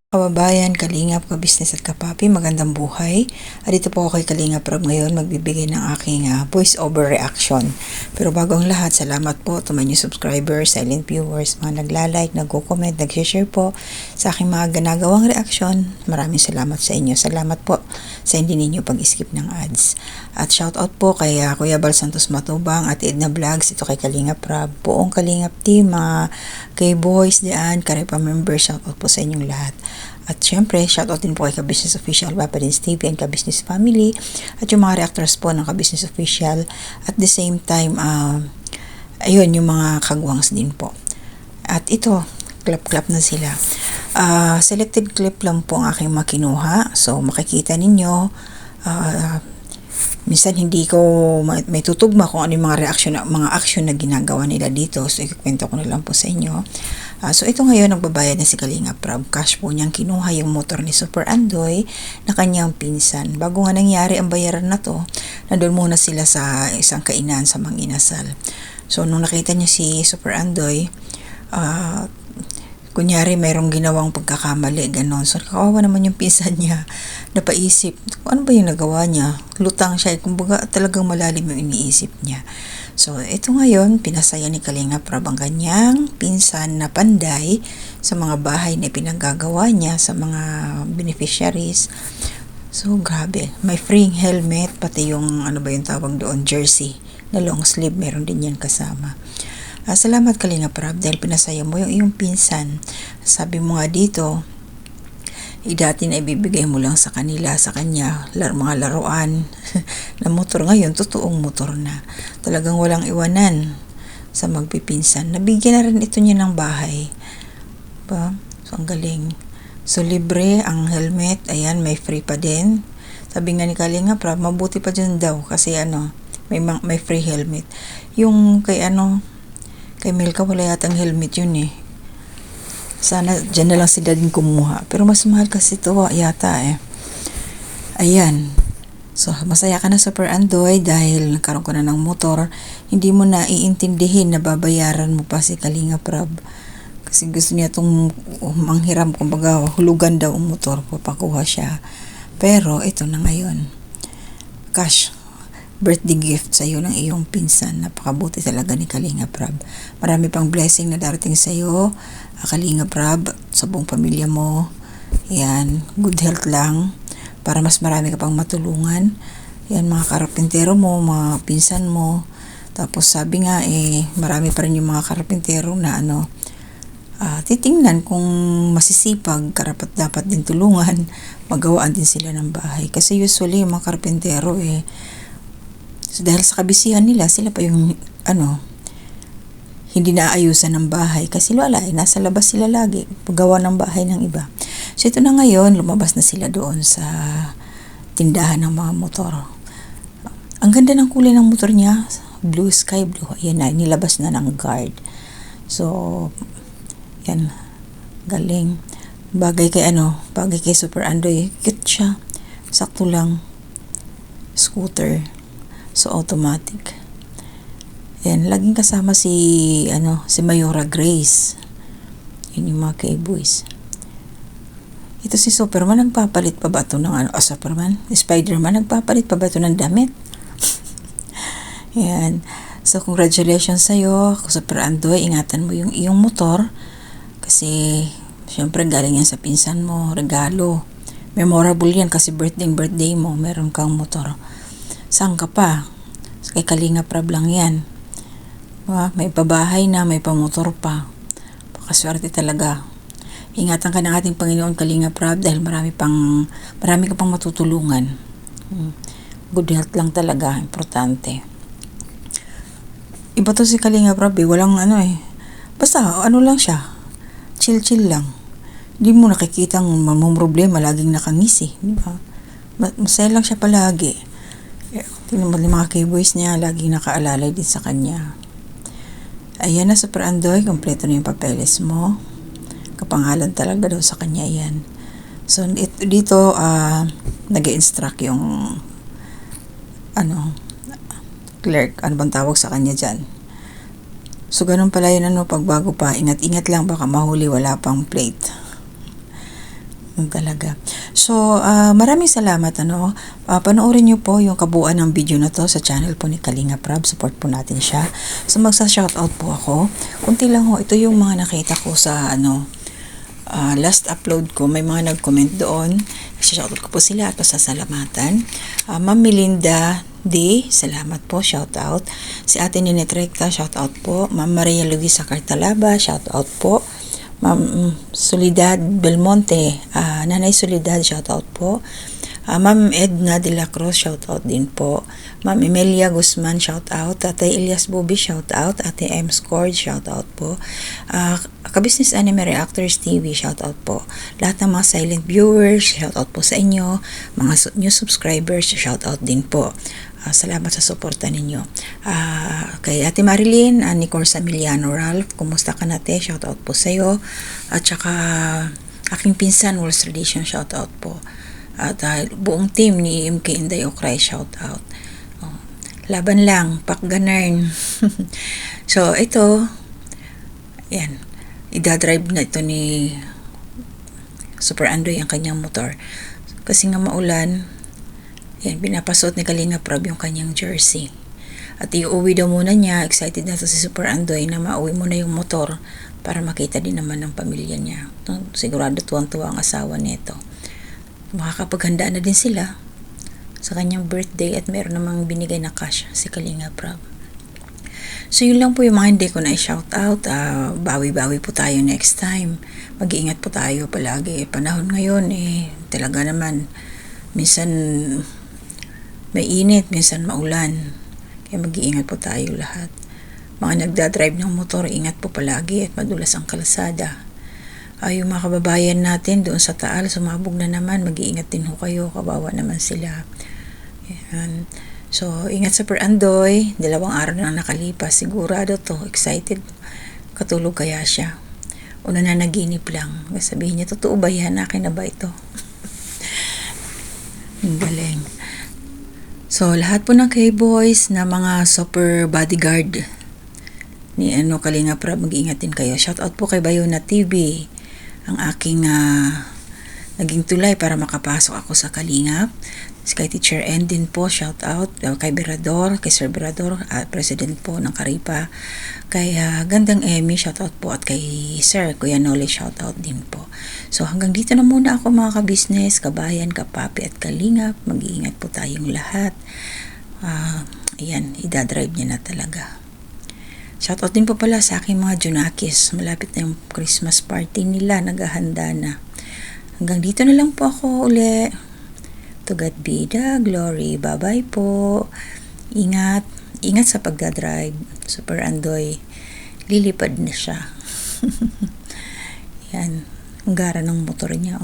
Kababayan, Kalingap, Ka-Business at Kapapi, magandang buhay. Dito po ako kay Kalingap Rob ngayon magbibigay ng aking voice over reaction. Pero bago ang lahat, salamat po to my new subscribers, silent viewers, mga nagla-like, nagko-comment, nag-share po sa aking mga ginagawang reaction. Maraming salamat sa inyo. Salamat po sa hindi ninyo pag-skip ng ads. At shoutout po kay Kuya Bal Santos Matubang at Edna Vlogs, ito kay Kalingap Rob, buong Kalingap team, mga kay boys diyan, Karepa members, shoutout po sa inyong lahat. At syempre, shoutout din po kay Ka-Business Official, Papa Dins TV and Ka-Business Family at yung mga reactors po ng Ka-Business Official. At the same time, ayun, yung mga kagwangs din po. At ito, clap-clap na sila. Selected clip lang po ang aking makinuha. So, makikita ninyo, minsan hindi ko may tutugma kung ano yung mga reaction, mga action na ginagawa nila dito. So, ikukwento ko na lang po sa inyo. So, ito ngayon, nagbabayad na si Kalingap Rob. Cash po niyang kinuha yung motor ni Super Andoy na kanyang pinsan. Bago nga nangyari ang bayaran na to, nandun muna sila sa isang kainan sa Mang Inasal. So, nung nakita niya si Super Andoy, kunyari mayroong ginawang pagkakamali, ganon. So, kawawa naman yung pinsan niya. Napaisip, ano ba yung nagawa niya? Lutang siya. Kumbaga, talagang malalim yung iniisip niya. So, ito ngayon, pinasaya ni Kalingap Rob ang kanyang pinsan na Panday sa mga bahay na pinanggagawa niya sa mga beneficiaries. So, grabe. May free helmet, pati yung, ano ba yung tawag doon, jersey na long sleeve, meron din yan kasama. Salamat Kalingap Rob dahil pinasaya mo yung iyong pinsan. Sabi mo nga dito, dati na ibibigay mo lang sa kanila, sa kanya, mga laruan na motor. Ngayon, totoong motor na. Talagang walang iwanan sa magpipinsan. Nabigyan na rin ito niya ng bahay. Ba? So, ang galing. So, libre ang helmet. Ayan, may free pa din. Sabi nga ni Kalingap Rob, mabuti pa dyan daw kasi may free helmet. Yung kay Milka, wala yatang helmet yun eh. Sana dyan na lang sila din kumuha. Pero mas mahal kasi ito yata eh. Ayan. So, masaya ka na Super Andoy dahil nagkaroon ka na ng motor. Hindi mo na iintindihin na babayaran mo pa si Kalingap Rob. Kasi gusto niya itong manghiram, kumbaga hulugan daw ang motor, papakuha siya. Pero ito na ngayon. Cash. Birthday gift sa iyo ng iyong pinsan. Napakabuti talaga ni Kalingap Rob. Marami pang blessing na darating sa iyo, Kalingap Rob, sa buong pamilya mo. Yan, good health lang para mas marami ka pang matulungan. Yan, mga karapintero mo, mga pinsan mo. Tapos sabi nga marami pa rin yung mga karapintero na titingnan kung masisipag, karapat dapat din tulungan, magawaan din sila ng bahay. Kasi usually yung mga karapintero so dahil sa kabisihan nila, sila pa yung hindi naayusan ng bahay kasi nasa labas sila lagi paggawa ng bahay ng iba. So ito na ngayon, lumabas na sila doon sa tindahan ng mga motor. Ang ganda ng kulay ng motor niya, blue, sky blue. Ayan na, nilabas na ng guard. So yan, galing. Bagay kay Super Andoy, cute siya. Sakto lang. Scooter. So, automatic. Yan, laging kasama si Mayora Grace. Yun yung mga K-boys. Ito si Superman, nagpapalit pa ba ito ng Superman? Spiderman, nagpapalit pa ba ito ng damit? Yan. So, congratulations sa'yo, Super Andoy. Ingatan mo yung iyong motor. Kasi, syempre, galing yan sa pinsan mo. Regalo. Memorable yan kasi birthday mo, meron kang motor. Saan ka pa? Kay Kalingap Rob lang yan. May pabahay na, may pamotor pa. Pakaswerte talaga. Ingatan ka ng ating Panginoon Kalingap Rob dahil marami ka pang matutulungan. Good health lang talaga, importante. Iba to si Kalingap Rob, walang basta lang siya. Chill lang. Hindi mo nakikitang problema, laging nakangisi, di ba? Masaya lang siya palagi. Tingnan mo yung mga K-boys niya, laging nakaalalay din sa kanya. Ayan na Super Andoy, kompleto na yung papeles mo. Kapangalan talaga daw sa kanya yan. So dito nag-i-instruct yung clerk, ano bang tawag sa kanya dyan. So ganun pala yun pagbago pa, ingat-ingat lang baka mahuli, wala pang plate. Talaga. So, maraming salamat, panoorin niyo po yung kabuuan ng video na to sa channel po ni Kalinga Prab. Support po natin siya. So, magsa-shoutout po ako. Kunti lang ho, ito yung mga nakita ko sa, last upload ko. May mga nag-comment doon. Shoutout ko po sila at pasasalamatan. Ma'am Melinda D, salamat po, shoutout. Si Ate Ninette Recta, shoutout po. Ma'am Maria Luisa Cartalaba, shoutout po. Ma'am Soledad Belmonte, Nanay Soledad, shoutout po. Ma'am Edna de la Cruz, shoutout din po. Ma'am Emilia Guzman, shoutout. Tatay Elias Bobby, shoutout. Ate M. Scored, shoutout po. Ka-Business Anime Reactors TV, shoutout po. Lahat ng mga silent viewers, shoutout po sa inyo. Mga new subscribers, shoutout din po. Salamat sa suporta ninyo. Kay Ate Marilyn, ni Corsa Miliano Ralph, kumusta ka nate? Shoutout po sa iyo. At saka aking pinsan, Walls Tradition, shoutout po. At buong team ni MK Inday Okray, shoutout. Laban lang, pakganern. So, ito, yan, idadrive na ito ni Super Andoy ang kanyang motor. Kasi nga maulan, yan, pinapasuot ni Kalinga Prab yung kanyang jersey. At iuwi daw muna niya, excited na to si Super Andoy na mauwi muna yung motor para makita din naman ng pamilya niya. Sigurado tuwang-tuwa ang asawa nito. Makakapaghanda na din sila sa kanyang birthday at meron namang binigay na cash si Kalinga Prab. So yun lang po yung mga hindi ko na i-shout out. Bawi-bawi po tayo next time. Mag-iingat po tayo palagi. Panahon ngayon talaga naman minsan may init, minsan maulan. Kaya mag-iingat po tayo lahat. Mga nagdadrive ng motor, ingat po palagi at madulas ang kalsada. Yung mga kababayan natin doon sa Taal, sumabog na naman, mag-iingat din ho kayo, kawawa naman sila. Yan. So, ingat sa Super Andoy, 2 araw na nakalipas, sigurado to, excited, katulog kaya siya. Una na naginip lang, sabihin niya, totoo ba yan, akin na ba ito? Ang galing. So, lahat po ng K-Boys na mga super bodyguard ni Kalinga Prab, mag-iingat din kayo. Shoutout po kay Bayona TV, ang aking naging tulay para makapasok ako sa Kalingap. Kay Teacher N din po, shoutout. Kay Berador, kay Sir Berador, President po ng Karipa. Kay Gandang Emmy, shoutout po. At kay Sir Kuya Noli, shoutout din po. So hanggang dito na muna ako mga ka-business, kabayan, kapapi at kalingap. Mag-iingat po tayong lahat. Ayan, idadrive niya na talaga. Shoutout din po pala sa aking mga Junakis. Malapit na yung Christmas party nila, naghahanda na. Hanggang dito na lang po ako uli. To God be the glory. Bye-bye po. Ingat. Ingat sa pagdadrive. Super Andoy. Lilipad na siya. Yan. Ang gara ng motor niya,